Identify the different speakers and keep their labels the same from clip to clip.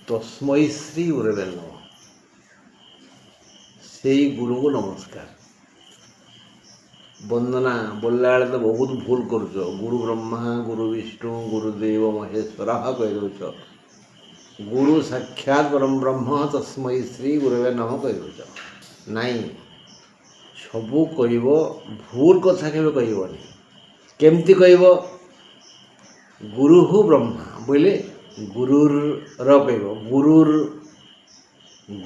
Speaker 1: ତସ୍ମୈ ଶ୍ରୀ ଗୁରବେ ନମଃ। ସେଇ ଗୁରୁଙ୍କୁ ନମସ୍କାର। ବନ୍ଦନା ବୋଲିଲା ବେଳେ ତ ବହୁତ ଭୁଲ କରୁଛ। ଗୁରୁ ବ୍ରହ୍ମା ଗୁରୁ ବିଷ୍ଣୁ ଗୁରୁଦେବ ମହେଶ୍ୱର କହିଦେଉଛ। ଗୁରୁ ସାକ୍ଷାତ ପରମ ବ୍ରହ୍ମ ତସ୍ମୈ ଶ୍ରୀ ଗୁରବେ ନମଃ କହିଦେଉଛ। ନାଇଁ, ସବୁ କହିବ, ଭୁଲ କଥା କେବେ କହିବନି। କେମିତି କହିବ? ଗୁରୁ ବ୍ରହ୍ମା ବୋଇଲେ ଗୁରୁର କହିବ।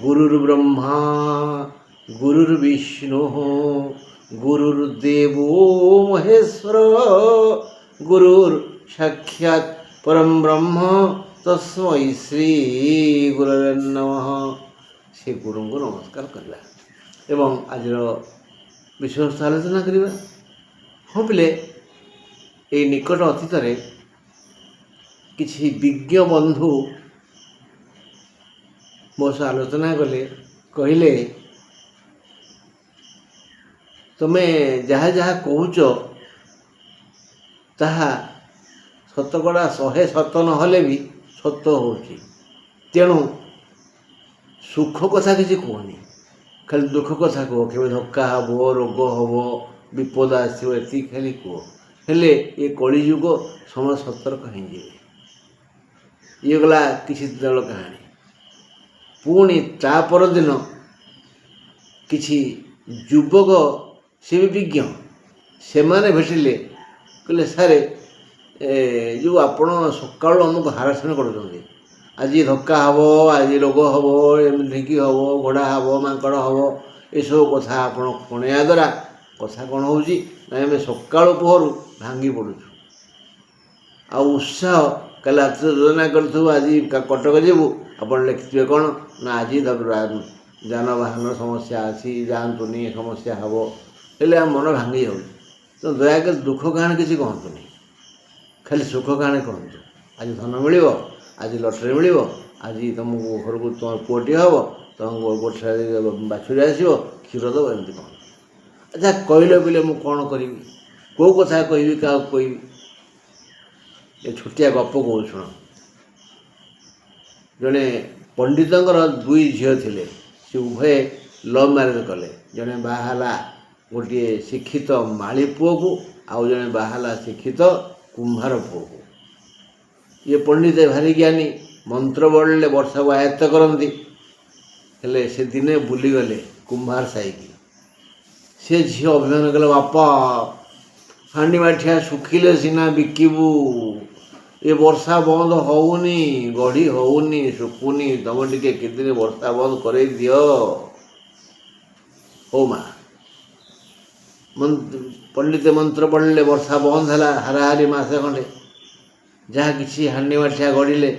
Speaker 1: ଗୁରୁର୍ ବ୍ରହ୍ମା ଗୁରୁର୍ ବିଷ୍ଣୁ ଗୁରୁର୍ଦେବୋ ମହେଶ୍ୱର ଗୁରୁର୍ ସାକ୍ଷାତ ପରମ ବ୍ରହ୍ମ ତସ୍ମୈ ଶ୍ରୀ ଗୁରବେ ନମଃ। ସେ ଗୁରୁଙ୍କୁ ନମସ୍କାର କରିବା ଏବଂ ଆଜିର ବିଷୟବସ୍ତୁ ଆଲୋଚନା କରିବା। ହଁ ପିଲେ, ଏଇ ନିକଟ ଅତୀତରେ କିଛି ବିଜ୍ଞ ବନ୍ଧୁ ମୋ ସହ ଆଲୋଚନା କଲେ। କହିଲେ, ତମେ ଯାହା ଯାହା କହୁଛ ତାହା ଶତକଡ଼ା 100 ସତ ନହେଲେ ବି ସତ ହେଉଛି। ତେଣୁ ସୁଖ କଥା କିଛି କୁହନି, ଖାଲି ଦୁଃଖ କଥା କୁହ। କେବେ ଧକ୍କା ହେବ, ରୋଗ ହେବ, ବିପଦ ଆସିବ, ଏତିକି ଖାଲି କୁହ। ହେଲେ ଏ କଳିଯୁଗ ସମସ୍ତେ ସତର୍କ ହେଇଯିବେ। ଇଏ ଗଲା କିଛି ଦଳ କାହାଣୀ। ପୁଣି ତା ପରଦିନ କିଛି ଯୁବକ, ସେ ବି ବିଜ୍ଞ, ସେମାନେ ଭେଟିଲେ। କହିଲେ, ସାରେ ଯେଉଁ ଆପଣ ସକାଳୁ ଆମକୁ ହାରାସମେଣ୍ଟ କରୁଛନ୍ତି, ଆଜି ଧକ୍କା ହେବ, ଆଜି ରୋଗ ହେବ, ଏମିତି ଢିଙ୍କି ହେବ, ଘୋଡ଼ା ହେବ, ମାଙ୍କଡ଼ ହେବ, ଏସବୁ କଥା ଆପଣ ଶୁଣିବା ଦ୍ୱାରା କଥା କ'ଣ ହେଉଛି ନା, ଆମେ ସକାଳୁ ପହରୁ ଭାଙ୍ଗି ପଡ଼ୁଛୁ। ଆଉ ଉତ୍ସାହ, କାଲି ରାତିରେ ଯୋଜନା କରିଥିବୁ ଆଜି କଟକ ଯିବୁ, ଆପଣ ଲେଖିଥିବେ କ'ଣ ନା ଆଜି ଯାନବାହନର ସମସ୍ୟା ଅଛି, ଯାଆନ୍ତୁନି, ସମସ୍ୟା ହେବ। ହେଲେ ଆମ ମନ ଭାଙ୍ଗି ଯାଉଛି। ତ ଦୟାକରି ଦୁଃଖ କାହାଣୀ କିଛି କହନ୍ତୁନି, ଖାଲି ସୁଖ କାହାଣୀ କହନ୍ତୁ। ଆଜି ଧନ ମିଳିବ, ଆଜି ଲଟେରୀ ମିଳିବ, ଆଜି ତୁମକୁ ଘରକୁ ତୁମ ପୁଅଟିଏ ହେବ, ତୁମକୁ ଗୋଟେ ବାଛୁରୀ ଆସିବ, କ୍ଷୀର ଦେବ, ଏମିତି କହନ୍ତୁ। ଆଚ୍ଛା କହିଲେ ବୋଲେ ମୁଁ କ'ଣ କରିବି? କେଉଁ କଥା କହିବି, କାହାକୁ କହିବି? ଏ ଛୋଟିଆ ଗପ କହୁଛି ଶୁଣ। ଜଣେ ପଣ୍ଡିତଙ୍କର 2 ଝିଅ ଥିଲେ। ସେ ଉଭୟେ ଲଭ୍ ମ୍ୟାରେଜ୍ କଲେ। ଜଣେ ବାହା ହେଲା ଗୋଟିଏ ଶିକ୍ଷିତ ମାଳି ପୁଅକୁ, ଆଉ ଜଣେ ବାହା ହେଲା ଶିକ୍ଷିତ କୁମ୍ଭାର ପୁଅକୁ। ଇଏ ପଣ୍ଡିତ ଭାରି ଜ୍ଞାନୀ, ମନ୍ତ୍ର ବୋଳିଲେ ବର୍ଷାକୁ ଆୟତ୍ତ କରନ୍ତି। ହେଲେ ସେ ଦିନେ ବୁଲିଗଲେ କୁମ୍ଭାର ସାହିକି। ସେ ଝିଅ ଅଭିମାନ କଲେ, ବାପା ହାଣ୍ଡି ମାଠିଆ ଶୁଖିଲେ ସିନା ବିକିବୁ, ଏ ବର୍ଷା ବନ୍ଦ ହେଉନି, ଗଢ଼ି ହେଉନି, ଶୁଖୁନି, ତମେ ଟିକେ କେତେଦିନ ବର୍ଷା ବନ୍ଦ କରେଇ ଦିଅ। ହଉ ମା। ପଣ୍ଡିତ ମନ୍ତ୍ର ପଢ଼ିଲେ, ବର୍ଷା ବନ୍ଦ ହେଲା। ହାରାହାରି ମାସେ ଖଣ୍ଡେ ଯାହା କିଛି ହାଣ୍ଡି ମାଠିଆ ଗଢ଼ିଲେ,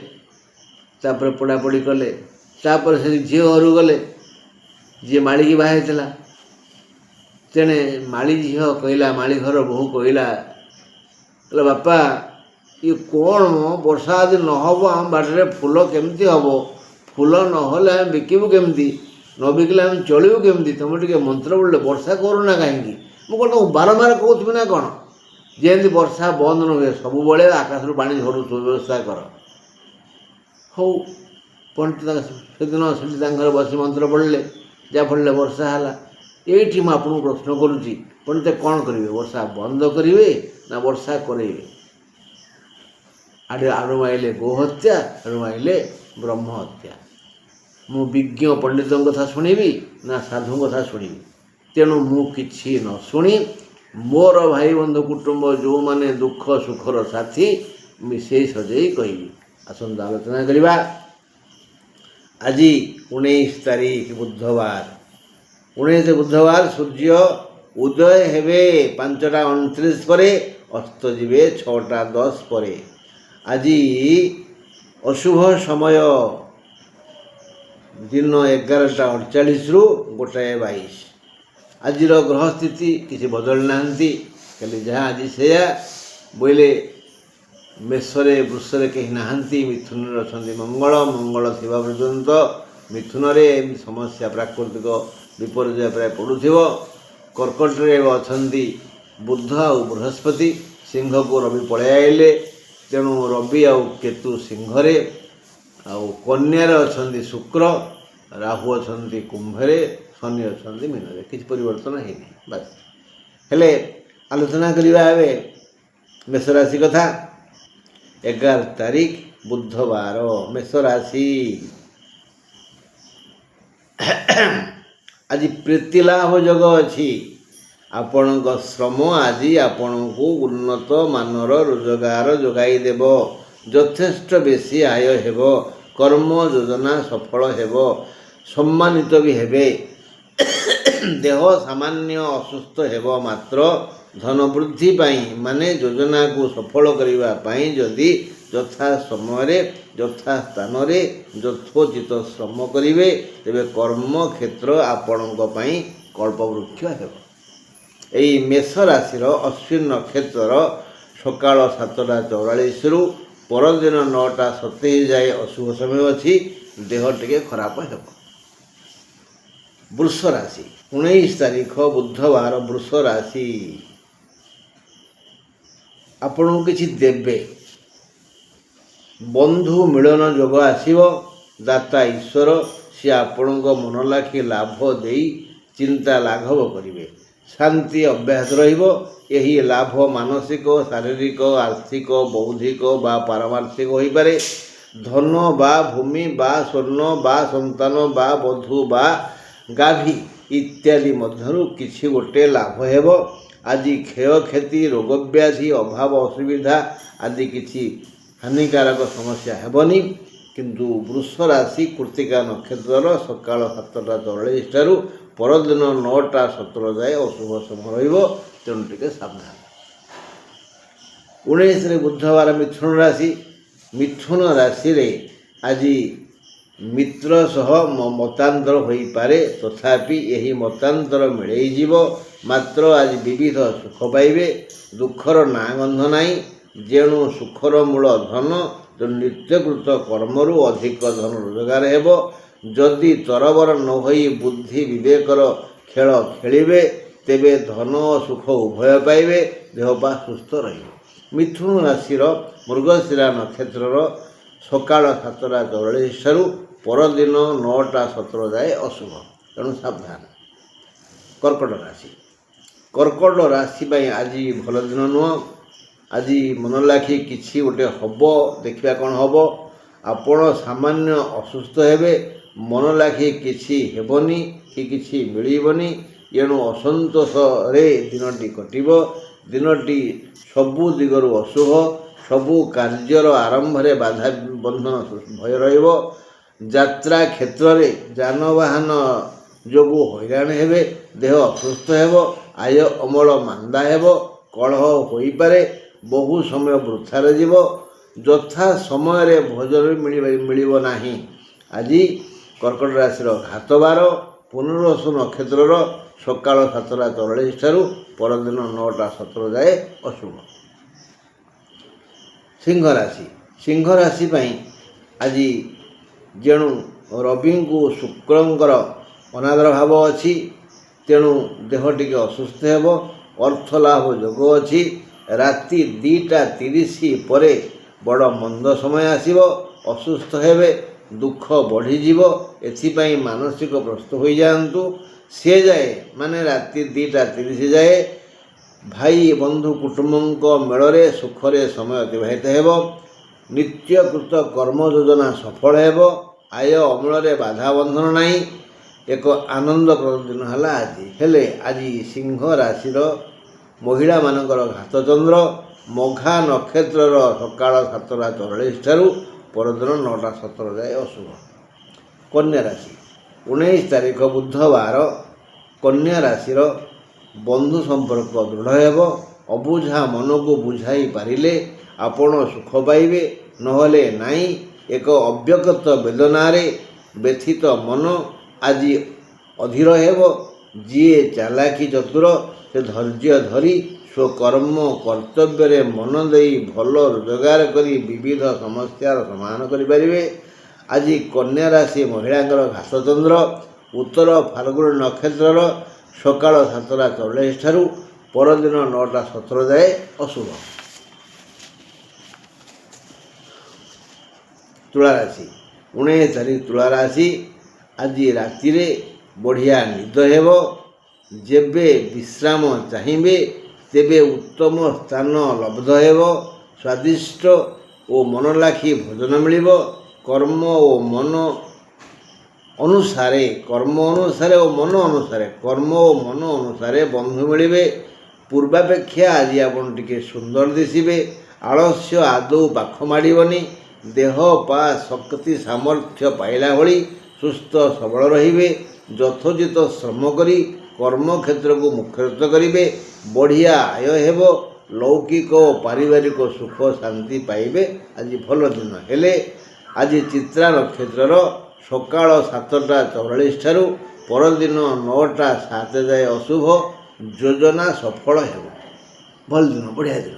Speaker 1: ତାପରେ ପୋଡ଼ାପୋଡ଼ି କଲେ। ତାପରେ ସେ ଝିଅ ଘରକୁ ଗଲେ, ଯିଏ ମାଳିକି ବାହା ହେଇଥିଲା। ତେଣେ ମାଳି ଝିଅ କହିଲା, ମାଳି ଘର ବୋହୂ କହିଲା, ବାପା ଇଏ କ'ଣ ବର୍ଷା ଯଦି ନ ହେବ ଆମ ବାଡ଼ିରେ ଫୁଲ କେମିତି ହେବ? ଫୁଲ ନହେଲେ ଆମେ ବିକିବୁ କେମିତି? ନ ବିକିଲେ ଆମେ ଚଳିବୁ କେମିତି? ତୁମେ ଟିକେ ମନ୍ତ୍ର ବୋଳିଲେ ବର୍ଷା କରୁନା କାହିଁକି? ମୁଁ କ'ଣ ତୁମକୁ ବାରମ୍ବାର କହୁଥିବି ନା କ'ଣ? ଯେମିତି ବର୍ଷା ବନ୍ଦ ନ ହୁଏ, ସବୁବେଳେ ଆକାଶରୁ ପାଣି ଝରୁଥିବ, ବ୍ୟବସ୍ଥା କର। ହଉ, ପଣ୍ଡିତ ସେଦିନ ସେଠି ତାଙ୍କ ଘରେ ବସି ମନ୍ତ୍ର ପଢ଼ିଲେ, ଯାହାଫଳରେ ବର୍ଷା ହେଲା। ଏଇଠି ମୁଁ ଆପଣଙ୍କୁ ପ୍ରଶ୍ନ କରୁଛି, ପଣ୍ଡିତ କ'ଣ କରିବେ? ବର୍ଷା ବନ୍ଦ କରିବେ ନା ବର୍ଷା କରେଇବେ? ଆଡ଼ୁ ମାଇଲେ ଗୋହତ୍ୟା, ଆଡ଼ୁ ମାଇଲେ ବ୍ରହ୍ମ ହତ୍ୟା। ମୁଁ ବିଜ୍ଞ ପଣ୍ଡିତଙ୍କ କଥା ଶୁଣିବି ନା ସାଧୁଙ୍କ କଥା ଶୁଣିବି? ତେଣୁ ମୁଁ କିଛି ନ ଶୁଣି ମୋର ଭାଇ ବନ୍ଧୁ କୁଟୁମ୍ବ ଯେଉଁମାନେ ଦୁଃଖ ସୁଖର ସାଥୀ, ମିଶେଇ ସଜେଇ କହିବି। ଆସନ୍ତୁ ଆଲୋଚନା କରିବା। ଆଜି 19 ତାରିଖ ବୁଧବାର। 19 ବୁଧବାର, ସୂର୍ଯ୍ୟ ଉଦୟ ହେବେ 5ଟା 29 ପରେ, ଅସ୍ତ ଯିବେ 6ଟା 10 ପରେ। ଆଜି ଅଶୁଭ ସମୟ ଦିନ 11ଟା 48ରୁ 1ଟା 22। ଆଜିର ଗ୍ରହ ସ୍ଥିତି କିଛି ବଦଳି ନାହାନ୍ତି, ଖାଲି ଯାହା ଆଜି ସେଇଆ। ବୋଇଲେ ମେଷରେ ବୃଷରେ କେହି ନାହାନ୍ତି, ମିଥୁନରେ ଅଛନ୍ତି ମଙ୍ଗଳ। ମଙ୍ଗଳ ଥିବା ପର୍ଯ୍ୟନ୍ତ ମିଥୁନରେ ଏମିତି ସମସ୍ୟା, ପ୍ରାକୃତିକ ବିପର୍ଯ୍ୟୟ ପ୍ରାୟ ପଡ଼ୁଥିବ। କର୍କଟରେ ଅଛନ୍ତି ବୁଧ ଆଉ ବୃହସ୍ପତି। ସିଂହକୁ ରବି ପଳାଇ ଆଇଲେ, ତେଣୁ ରବି ଆଉ କେତୁ ସିଂହରେ। ଆଉ କନ୍ୟାରେ ଅଛନ୍ତି ଶୁକ୍ର, ରାହୁ ଅଛନ୍ତି କୁମ୍ଭରେ, ଶନି ଅଛନ୍ତି ମୀନରେ। କିଛି ପରିବର୍ତ୍ତନ ହେଇନି ବାସ୍। ହେଲେ ଆଲୋଚନା କରିବା ଏବେ ମେଷ ରାଶି କଥା। 11 ତାରିଖ ବୁଧବାର, ମେଷ ରାଶି। ଆଜି ପ୍ରୀତି ଲାଭ ଯୋଗ ଅଛି। ଆପଣଙ୍କ ଶ୍ରମ ଆଜି ଆପଣଙ୍କୁ ଉନ୍ନତ ମାନର ରୋଜଗାର ଯୋଗାଇ ଦେବ। ଯଥେଷ୍ଟ ବେଶୀ ଆୟ ହେବ। କର୍ମ ଯୋଜନା ସଫଳ ହେବ। ସମ୍ମାନିତ ବି ହେବେ। ଦେହ ସାମାନ୍ୟ ଅସୁସ୍ଥ ହେବ ମାତ୍ର ଧନ ବୃଦ୍ଧି ପାଇଁ ମାନେ ଯୋଜନାକୁ ସଫଳ କରିବା ପାଇଁ ଯଦି ଯଥା ସମୟରେ ଯଥା ସ୍ଥାନରେ ଯଥୋଚିତ ଶ୍ରମ କରିବେ ତେବେ କର୍ମକ୍ଷେତ୍ର ଆପଣଙ୍କ ପାଇଁ କଳ୍ପବୃକ୍ଷ ହେବ। ଏହି ମେଷ ରାଶିର ଅଶ୍ୱିନ ନକ୍ଷତ୍ରର ସକାଳ 7ଟା 44ରୁ ପରଦିନ 9ଟା 27 ଯାଏ ଅଶୁଭ ସମୟ ଅଛି। ଦେହ ଟିକେ ଖରାପ ହେବ। ବୃଷ ରାଶି 19 ତାରିଖ ବୁଧବାର, ବୃଷ ରାଶି। ଆପଣଙ୍କୁ କିଛି ଦେବେ। ବନ୍ଧୁ ମିଳନ ଯୋଗ ଆସିବ। ଦାତା ଈଶ୍ୱର ସିଏ ଆପଣଙ୍କ ମନ ଲାଖି ଲାଭ ଦେଇ ଚିନ୍ତା ଲାଘବ କରିବେ। ଶାନ୍ତି ଅବ୍ୟାହତ ରହିବ। ଏହି ଲାଭ ମାନସିକ, ଶାରୀରିକ, ଆର୍ଥିକ, ବୌଦ୍ଧିକ ବା ପାରମାର୍ଥିକ ହୋଇପାରେ। ଧନ ବା ଭୂମି ବା ସ୍ୱର୍ଣ୍ଣ ବା ସନ୍ତାନ ବା ବଧୂ ବା ଗାଭୀ ଇତ୍ୟାଦି ମଧ୍ୟରୁ କିଛି ଗୋଟିଏ ଲାଭ ହେବ। ଆଜି କ୍ଷୟକ୍ଷତି, ରୋଗବ୍ୟାଧି, ଅଭାବ ଅସୁବିଧା ଆଦି କିଛି ହାନିକାରକ ସମସ୍ୟା ହେବନି। କିନ୍ତୁ ବୃଷ ରାଶି କୃତ୍ତିକା ନକ୍ଷତ୍ରର ସକାଳ 7ଟା 44ଠାରୁ ପରଦିନ 9ଟା 17 ଯାଏ ଅଶୁଭ ସମୟ ରହିବ। ତେଣୁ ଟିକେ ସାବଧାନ। 19ରେ ବୁଧବାର, ମିଥୁନ ରାଶି। ମିଥୁନ ରାଶିରେ ଆଜି ମିତ୍ର ସହ ମତାନ୍ତର ହୋଇପାରେ। ତଥାପି ଏହି ମତାନ୍ତର ମିଳେଇଯିବ। ମାତ୍ର ଆଜି ବିବିଧ ସୁଖ ପାଇବେ। ଦୁଃଖର ନାଁ ଗନ୍ଧ ନାହିଁ। ଯେଣୁ ସୁଖର ମୂଳ ଧନ, ତେଣୁ ନିତ୍ୟକୃତ କର୍ମରୁ ଅଧିକ ଧନ ରୋଜଗାର ହେବ। ଯଦି ତରବର ନ ହୋଇ ବୁଦ୍ଧି ବିବେକର ଖେଳ ଖେଳିବେ ତେବେ ଧନ ଓ ସୁଖ ଉଭୟ ପାଇବେ। ଦେହ ପା ସୁସ୍ଥ ରହିବ। ମିଥୁନ ରାଶିର ମୃଗଶିରା ନକ୍ଷତ୍ରର ସକାଳ 7ଟା 44ଠାରୁ ପରଦିନ 9ଟା 17 ଯାଏ ଅଶୁଭ। ତେଣୁ ସାବଧାନ। କର୍କଟ ରାଶି। କର୍କଟ ରାଶି ପାଇଁ ଆଜି ଭଲ ଦିନ ନୁହଁ। ଆଜି ମନ ଲାଖି କିଛି ଗୋଟେ ହେବ। ଦେଖିବା କ'ଣ ହେବ। ଆପଣ ସାମାନ୍ୟ ଅସୁସ୍ଥ ହେବେ। ମନ ଲାଖି କିଛି ହେବନି କି କିଛି ମିଳିବନି। ଏଣୁ ଅସନ୍ତୋଷରେ ଦିନଟି କଟିବ। ଦିନଟି ସବୁ ଦିଗରୁ ଅଶୁଭ। ସବୁ କାର୍ଯ୍ୟର ଆରମ୍ଭରେ ବାଧା ବନ୍ଧନ ଭୟ ରହିବ। ଯାତ୍ରା କ୍ଷେତ୍ରରେ ଯାନବାହନ ଯୋଗୁଁ ହଇରାଣ ହେବେ। ଦେହ ଅସୁସ୍ଥ ହେବ। ଆୟ ଅମଳ ମାନ୍ଦା ହେବ। କଳହ ହୋଇପାରେ। ବହୁ ସମୟ ବୃଥାରେ ଯିବ। ଯଥା ସମୟରେ ଭୋଜନ ମିଳିବ ନାହିଁ। ଆଜି କର୍କଟ ରାଶିର ଘାତବାର। ପୁନର୍ବସୁ ନକ୍ଷତ୍ରର ସକାଳ 7ଟା 44ଠାରୁ ପରଦିନ 9ଟା 17 ଯାଏ ଅଶୁଭ। ସିଂହ ରାଶି। ସିଂହ ରାଶି ପାଇଁ ଆଜି ଯେଣୁ ରବିଙ୍କୁ ଶୁକ୍ରଙ୍କର ଅନାଦର ଭାବ ଅଛି, ତେଣୁ ଦେହ ଟିକେ ଅସୁସ୍ଥ ହେବ। ଅର୍ଥ ଲାଭ ଯୋଗ ଅଛି। ରାତି 2ଟା 30 ପରେ ବଡ଼ ମନ୍ଦ ସମୟ ଆସିବ। ଅସୁସ୍ଥ ହେବେ। ଦୁଃଖ ବଢ଼ିଯିବ। ଏଥିପାଇଁ ମାନସିକ ପ୍ରସ୍ତୁତ ହୋଇଯାଆନ୍ତୁ। ସେ ଯାଏ ମାନେ ରାତି 2ଟା 30 ଯାଏ ଭାଇ ବନ୍ଧୁ କୁଟୁମ୍ବଙ୍କ ମେଳରେ ସୁଖରେ ସମୟ ଅତିବାହିତ ହେବ। ନିତ୍ୟକୃତ କର୍ମ ଯୋଜନା ସଫଳ ହେବ। ଆୟ ଅମଳରେ ବାଧା ବନ୍ଧନ ନାହିଁ। ଏକ ଆନନ୍ଦପ୍ରଦ ଦିନ ହେଲା ଆଜି। ହେଲେ ଆଜି ସିଂହ ରାଶିର ମହିଳାମାନଙ୍କର ଘାତଚନ୍ଦ୍ର। ମଘା ନକ୍ଷତ୍ରର ସକାଳ 7ଟା 44ଠାରୁ ପରଦିନ 9ଟା 17 ଯାଏ ଅଶୁଭ। କନ୍ୟା ରାଶି। 19 ତାରିଖ ବୁଧବାର, କନ୍ୟା ରାଶିର ବନ୍ଧୁ ସମ୍ପର୍କ ଦୃଢ଼ ହେବ। ଅବୁଝା ମନକୁ ବୁଝାଇ ପାରିଲେ ଆପଣ ସୁଖ ପାଇବେ, ନହେଲେ ନାହିଁ। ଏକ ଅବ୍ୟକ୍ତ ବେଦନାରେ ବ୍ୟଥିତ ମନ ଆଜି ଅଧୀର ହେବ। ଯିଏ ଚାଲାକି ଚତୁର ସେ ଧୈର୍ଯ୍ୟ ଧରି ସ୍ୱକର୍ମ କର୍ତ୍ତବ୍ୟରେ ମନ ଦେଇ ଭଲ ରୋଜଗାର କରି ବିବିଧ ସମସ୍ୟାର ସମାଧାନ କରିପାରିବେ। ଆଜି କନ୍ୟା ରାଶି ମହିଳାଙ୍କର ଘାତଚନ୍ଦ୍ର। ଉତ୍ତର ଫାଲ୍ଗୁନ ନକ୍ଷତ୍ରର ସକାଳ 7ଟା 44ଠାରୁ ପରଦିନ 9ଟା 17 ଯାଏ ଅଶୁଭ। ତୁଳା ରାଶି। 19 ତାରିଖ ତୁଳା ରାଶି। ଆଜି ରାତିରେ ବଢ଼ିଆ ନିଦ ହେବ। ଯେବେ ବିଶ୍ରାମ ଚାହିଁବେ ତେବେ ଉତ୍ତମ ସ୍ଥାନ ଲବ୍ଧ ହେବ। ସ୍ୱାଦିଷ୍ଟ ଓ ମନଲାଖି ଭୋଜନ ମିଳିବ। କର୍ମ ଓ ମନ ଅନୁସାରେ ବନ୍ଧୁ ମିଳିବେ। ପୂର୍ବାପେକ୍ଷା ଆଜି ଆପଣ ଟିକେ ସୁନ୍ଦର ଦିଶିବେ। ଆଳସ୍ୟ ଆଦୌ ପାଖ ମାଡ଼ିବନି। ଦେହ ପା ଶକ୍ତି ସାମର୍ଥ୍ୟ ପାଇଲା ଭଳି ସୁସ୍ଥ ସବଳ ରହିବେ। ଯଥୋଚିତ ଶ୍ରମ କରି କର୍ମକ୍ଷେତ୍ରକୁ ମୁଖରିତ କରିବେ। ବଢ଼ିଆ ଆୟ ହେବ। ଲୌକିକ ଓ ପାରିବାରିକ ସୁଖ ଶାନ୍ତି ପାଇବେ। ଆଜି ଭଲ ଦିନ। ହେଲେ ଆଜି ଚିତ୍ରା ନକ୍ଷତ୍ରର ସକାଳ 7ଟା 44 ଠାରୁ ପରଦିନ 9ଟା 7 ଯାଏ ଅଶୁଭ। ଯୋଜନା ସଫଳ ହେବ। ଭଲ ଦିନ, ବଢ଼ିଆ ଦିନ।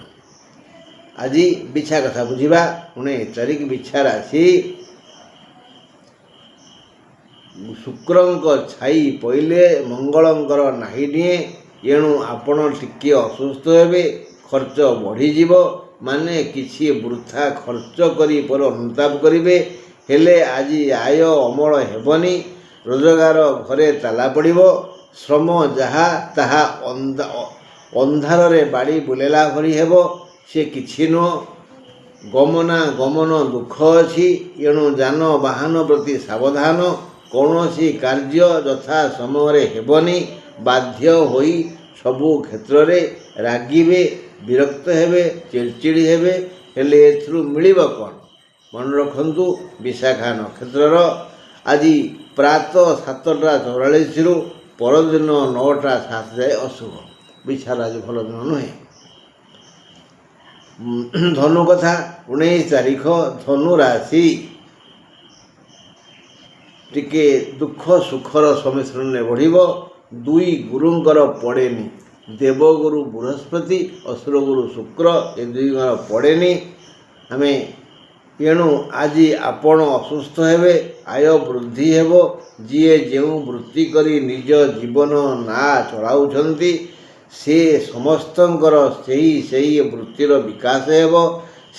Speaker 1: ଆଜି ବିଛା କଥା ବୁଝିବା। 19 ତାରିଖ ବିଛା ରାଶି। ଶୁକ୍ରଙ୍କ ଛାଇ ପଇଲେ ମଙ୍ଗଳଙ୍କର ନାହିଁ ନିଏ। ଏଣୁ ଆପଣ ଟିକିଏ ଅସୁସ୍ଥ ହେବେ। ଖର୍ଚ୍ଚ ବଢ଼ିଯିବ। ମାନେ କିଛି ବୃଥା ଖର୍ଚ୍ଚ କରି ପରେ ଅନୁତାପ କରିବେ। ହେଲେ ଆଜି ଆୟ ଅମଳ ହେବନି। ରୋଜଗାର ଘରେ ତାଲା ପଡ଼ିବ। ଶ୍ରମ ଯାହା ତାହା ଅନ୍ଧାରରେ ବାଡ଼ି ବୁଲେଲା ଭଳି ହେବ। ସେ କିଛି ନୁହଁ। ଗମନାଗମନ ଦୁଃଖ ଅଛି। ଏଣୁ ଯାନବାହନ ପ୍ରତି ସାବଧାନ। କୌଣସି କାର୍ଯ୍ୟ ଯଥା ସମୟରେ ହେବନି। ବାଧ୍ୟ ହୋଇ ସବୁ କ୍ଷେତ୍ରରେ ରାଗିବେ, ବିରକ୍ତ ହେବେ, ଚିଡ଼ଚିଡ଼ି ହେବେ। ହେଲେ ଏଥିରୁ ମିଳିବ କ'ଣ? ମନେ ରଖନ୍ତୁ, ବିଶାଖା ନକ୍ଷତ୍ରର ଆଜି ପ୍ରାତଃ 7ଟା 44ରୁ ପରଦିନ 9ଟା 7 ଯାଏ ଅଶୁଭ। ବିଛାର ଆଜି ଭଲ ଦିନ ନୁହେଁ। ଧନୁ କଥା। 19 ତାରିଖ ଧନୁ ରାଶି। ଟିକେ ଦୁଃଖ ସୁଖର ସମ୍ମିଶ୍ରଣରେ ବଢ଼ିବ। ଦୁଇ ଗୁରୁଙ୍କର ପଡ଼େନି। ଦେବଗୁରୁ ବୃହସ୍ପତି, ଅସୁରଗୁରୁ ଶୁକ୍ର, ଏ ଦୁଇଙ୍କର ପଡ଼େନି। ଏଣୁ ଆଜି ଆପଣ ଅସୁସ୍ଥ ହେବେ। ଆୟ ବୃଦ୍ଧି ହେବ। ଯିଏ ଯେଉଁ ବୃତ୍ତି କରି ନିଜ ଜୀବନ ନାଁ ଚଳାଉଛନ୍ତି ସେ ସମସ୍ତଙ୍କର ସେହି ବୃତ୍ତିର ବିକାଶ ହେବ।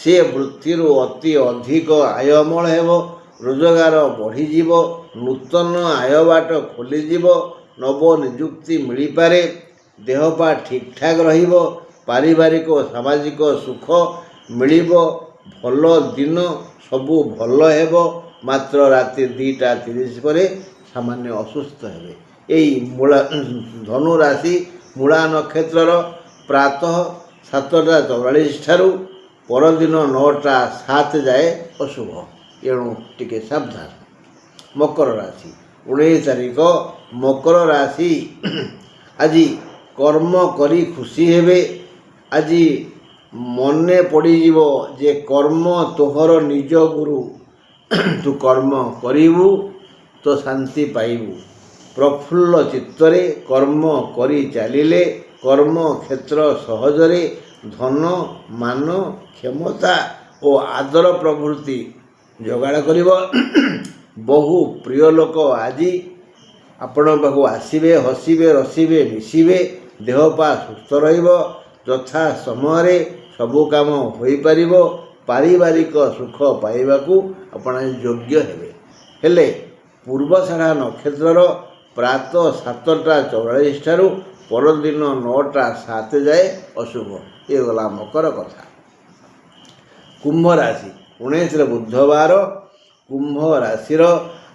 Speaker 1: ସେ ବୃତ୍ତିରୁ ଅତି ଅଧିକ ଆୟ ଅମଳ ହେବ। ରୋଜଗାର ବଢ଼ିଯିବ। ନୂତନ ଆୟ ବାଟ ଖୋଲିଯିବ। ନବ ନିଯୁକ୍ତି ମିଳିପାରେ। ଦେହପା ଠିକ୍ଠାକ୍ ରହିବ। ପାରିବାରିକ ଓ ସାମାଜିକ ସୁଖ ମିଳିବ। ଭଲ ଦିନ। ସବୁ ଭଲ ହେବ। ମାତ୍ର ରାତି 2ଟା 30 ପରେ ସାମାନ୍ୟ ଅସୁସ୍ଥ ହେବେ। ଏଇ ଧନୁ ରାଶି ମୂଳା ନକ୍ଷତ୍ରର ପ୍ରାତଃ 7ଟା 44 ଠାରୁ ପରଦିନ 9ଟା 7 ଯାଏ ଅଶୁଭ। ଏଣୁ ଟିକେ ସାବଧାନ। ମକର ରାଶି। 19 ତାରିଖ ମକର ରାଶି। ଆଜି କର୍ମ କରି ଖୁସି ହେବେ। ଆଜି ମନେ ପଡ଼ିଯିବ ଯେ କର୍ମ ତୋହର ନିଜ ଗୁରୁ। ତୁ କର୍ମ କରିବୁ ତ ଶାନ୍ତି ପାଇବୁ। ପ୍ରଫୁଲ୍ଲ ଚିତ୍ତରେ କର୍ମ କରି ଚାଲିଲେ କର୍ମକ୍ଷେତ୍ର ସହଜରେ ଧନ ମାନ କ୍ଷମତା ଓ ଆଦର ପ୍ରଭୃତି ଯୋଗାଡ଼ କରିବ। ବହୁ ପ୍ରିୟ ଲୋକ ଆଜି ଆପଣଙ୍କ ପାଖକୁ ଆସିବେ। ହସିବେ, ରସିବେ, ମିଶିବେ। ଦେହପା ସୁସ୍ଥ ରହିବ। ଯଥା ସମୟରେ ସବୁ କାମ ହୋଇପାରିବ। ପାରିବାରିକ ସୁଖ ପାଇବାକୁ ଆପଣ ଯୋଗ୍ୟ ହେବେ। ହେଲେ ପୂର୍ବଷାଢ଼ା ନକ୍ଷତ୍ରର ପ୍ରାତଃ 7ଟା 44 ଠାରୁ ପରଦିନ 9ଟା 7 ଯାଏ ଅଶୁଭ। ଏ ଗଲା ମକର କଥା। କୁମ୍ଭ ରାଶି। 19 ବୁଧବାର। କୁମ୍ଭ ରାଶିର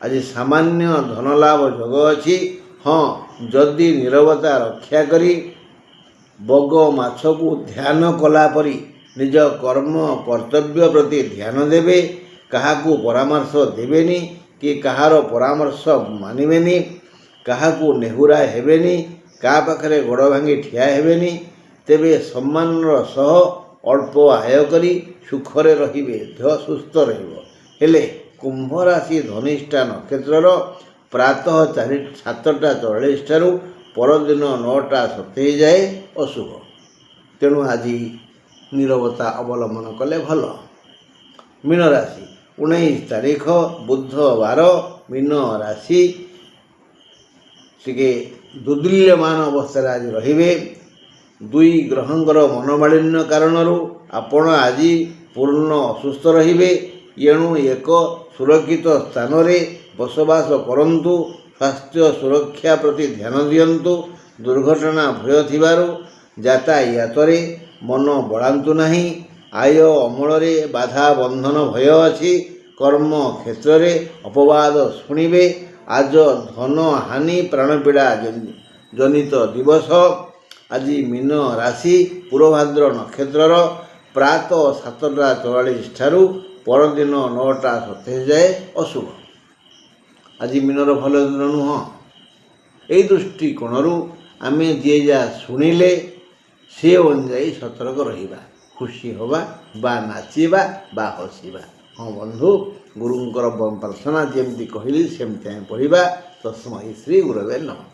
Speaker 1: ଆଜି ସାମାନ୍ୟ ଧନଲାଭ ଯୋଗ ଅଛି। ହଁ, ଯଦି ନୀରବତା ରକ୍ଷା କରି ବଗ ମାଛକୁ ଧ୍ୟାନ କଲା ପରି ନିଜ କର୍ମ କର୍ତ୍ତବ୍ୟ ପ୍ରତି ଧ୍ୟାନ ଦେବେ। କାହାକୁ ପରାମର୍ଶ ଦେବେନି କି କାହାର ପରାମର୍ଶ ମାନିବେନି। କାହାକୁ ନେହୁରା ହେବେନି। କାହା ପାଖରେ ଗୋଡ଼ ଭାଙ୍ଗି ଠିଆ ହେବେନି। ତେବେ ସମ୍ମାନର ସହ ଅଳ୍ପ ଆୟ କରି ସୁଖରେ ରହିବେ। ଦେହ ସୁସ୍ଥ ରହିବ। ହେଲେ କୁମ୍ଭ ରାଶି ଧନିଷ୍ଠା ନକ୍ଷତ୍ରର ପ୍ରାତଃ 7ଟା 44 ଠାରୁ ପରଦିନ 9ଟା 27 ଯାଏ ଅଶୁଭ। ତେଣୁ ଆଜି ନୀରବତା ଅବଲମ୍ବନ କଲେ ଭଲ। ମୀନ ରାଶି। 19 ତାରିଖ ବୁଧବାର। ମୀନ ରାଶି ଟିକେ ଦୁର୍ଦୁଲ୍ୟମାନ ଅବସ୍ଥାରେ ଆଜି ରହିବେ। ଦୁଇ ଗ୍ରହଙ୍କର ମନୋମାଳିନ୍ୟ କାରଣରୁ ଆପଣ ଆଜି ପୂର୍ଣ୍ଣ ଅସୁସ୍ଥ ରହିବେ। ଏଣୁ ଏକ ସୁରକ୍ଷିତ ସ୍ଥାନରେ ବସବାସ କରନ୍ତୁ। ସ୍ୱାସ୍ଥ୍ୟ ସୁରକ୍ଷା ପ୍ରତି ଧ୍ୟାନ ଦିଅନ୍ତୁ। ଦୁର୍ଘଟଣା ଭୟ ଥିବାରୁ ଯାତାୟାତରେ ମନ ବଳାନ୍ତୁ ନାହିଁ। ଆୟ ଅମଳରେ ବାଧା ବନ୍ଧନ ଭୟ ଅଛି। କର୍ମ କ୍ଷେତ୍ରରେ ଅପବାଦ ଶୁଣିବେ। ଆଜ ଧନ ହାନି ପ୍ରାଣପୀଡ଼ା ଜନିତ ଦିବସ। ଆଜି ମୀନ ରାଶି ପୂର୍ବଭାଦ୍ର ନକ୍ଷତ୍ରର ପ୍ରାତଃ 7ଟା 44 ଠାରୁ ପରଦିନ 9ଟା 27 ଯାଏ ଅଶୁଭ। ଆଜି ମୀନର ଭଲ ଦିନ ନୁହଁ। ଏହି ଦୃଷ୍ଟିକୋଣରୁ ଆମେ ଯିଏ ଯାହା ଶୁଣିଲେ ସେ ଅନୁଯାୟୀ ସତର୍କ ରହିବା, ଖୁସି ହେବା ବା ନାଚିବା ବା ହସିବା। ହଁ ବନ୍ଧୁ, ଗୁରୁଙ୍କର ପ୍ରାର୍ଥନା ଯେମିତି କହିଲି ସେମିତି ଆମେ ପଢ଼ିବା। ତସ୍ମୈ ଶ୍ରୀ ଗୁରବେ ନମଃ।